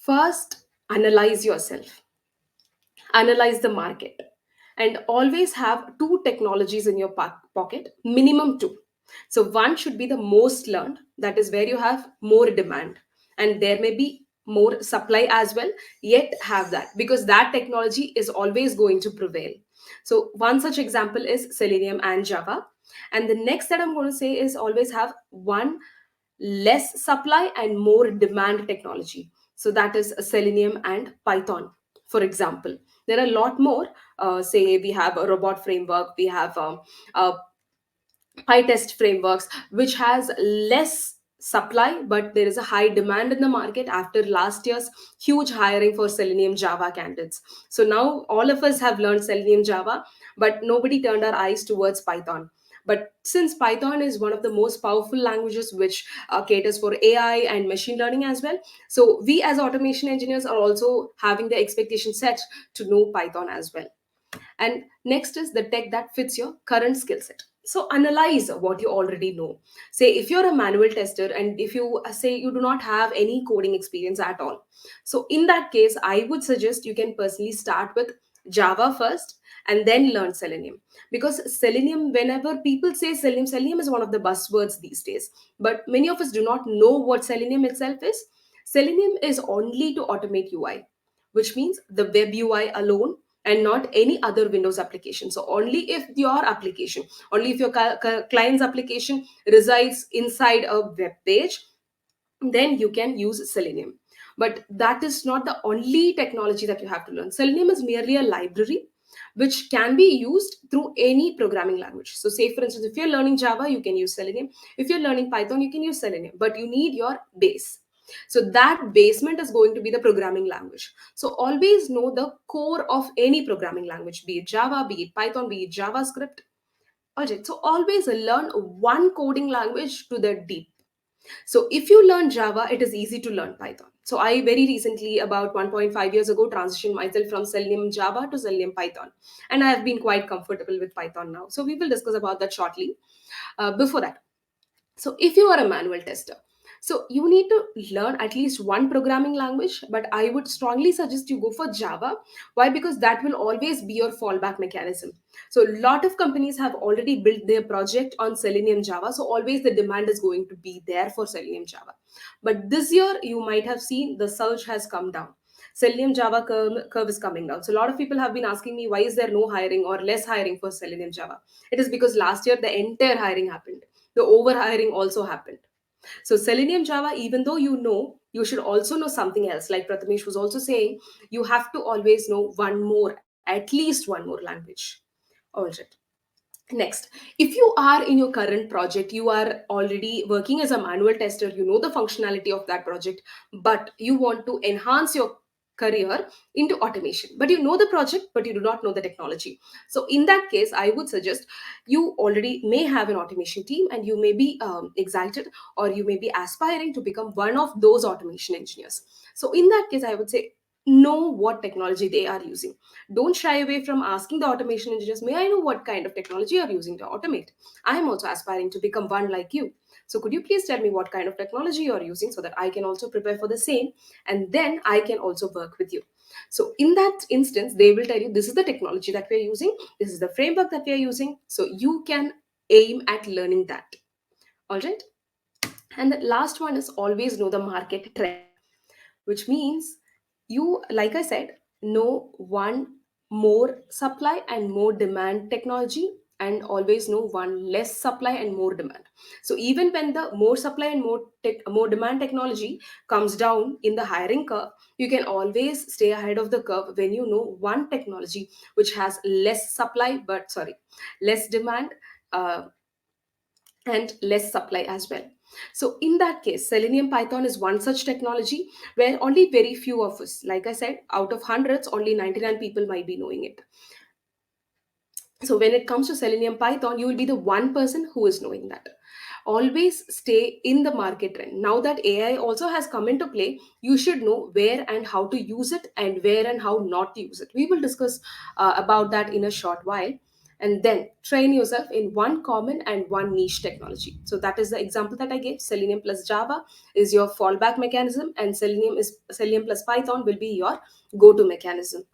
First, analyze yourself, analyze the market, and always have two technologies in your pocket, minimum two. So one should be the most learned, that is where you have more demand, and there may be more supply as well, yet have that, because that technology is always going to prevail. So one such example is Selenium and Java. And the next that I'm going to say is always have one less supply and more demand technology. So that is Selenium and Python, for example. There are a lot more. Say we have a robot framework, we have PyTest frameworks, which has less supply, but there is a high demand in the market after last year's huge hiring for Selenium Java candidates. So now all of us have learned Selenium Java, but nobody turned our eyes towards Python. But since Python is one of the most powerful languages which caters for AI and machine learning as well, so we as automation engineers are also having the expectation set to know Python as well. And next is the tech that fits your current skill set. So analyze what you already know. Say if you're a manual tester and if you say you do not have any coding experience at all, so in that case I would suggest you can personally start with Java first and then learn Selenium. Because Selenium, whenever people say Selenium, Selenium is one of the buzzwords these days, but many of us do not know what Selenium itself is. Selenium is only to automate UI, which means the web UI alone and not any other Windows application. So only if your application, only if your client's application resides inside a web page, then you can use Selenium. But that is not the only technology that you have to learn. Selenium is merely a library which can be used through any programming language. So say for instance, if you're learning Java, you can use Selenium. If you're learning Python, you can use Selenium, but you need your base. So that basement is going to be the programming language. So always know the core of any programming language, be it Java, be it Python, be it JavaScript. All right. So always learn one coding language to the deep. So if you learn Java, it is easy to learn Python. So I very recently, about 1.5 years ago, transitioned myself from Selenium Java to Selenium Python. And I have been quite comfortable with Python now. So we will discuss about that shortly. Before that, so if you are a manual tester, so you need to learn at least one programming language, but I would strongly suggest you go for Java. Why? Because that will always be your fallback mechanism. So a lot of companies have already built their project on Selenium Java, so always the demand is going to be there for Selenium Java. But this year you might have seen the surge has come down. Selenium Java curve is coming down. So a lot of people have been asking me, why is there no hiring or less hiring for Selenium Java? It is because last year the entire hiring happened, the overhiring also happened. So Selenium Java, even though you know, you should also know something else. Like Prathamesh was also saying, you have to always know one more, at least one more language. All right. Next, if you are in your current project, you are already working as a manual tester, you know the functionality of that project, but you want to enhance your career into automation, but you know the project, but you do not know the technology. So in that case, I would suggest you already may have an automation team and you may be excited or you may be aspiring to become one of those automation engineers. So in that case, I would say know what technology they are using. Don't shy away from asking the automation engineers, may I know what kind of technology you're using to automate? I am also aspiring to become one like you. So could you please tell me what kind of technology you're using so that I can also prepare for the same and then I can also work with you. So in that instance, they will tell you this is the technology that we're using, this is the framework that we're using. So you can aim at learning that. All right. And the last one is always know the market trend, which means you, like I said, know one more supply and more demand technology, and always know one less supply and more demand. So even when the more supply and more demand technology comes down in the hiring curve, you can always stay ahead of the curve when you know one technology which has less supply, but sorry, less demand, uh, and less supply as well. So in that case, Selenium Python is one such technology where only very few of us, like I said, out of hundreds, only 99 people might be knowing it. So when it comes to Selenium Python, you will be the one person who is knowing that. Always stay in the market trend. Now that AI also has come into play, you should know where and how to use it and where and how not to use it. We will discuss about that in a short while. and then train yourself in one common and one niche technology. So that is the example that I gave. Selenium plus Java is your fallback mechanism, and Selenium plus Python will be your go to mechanism.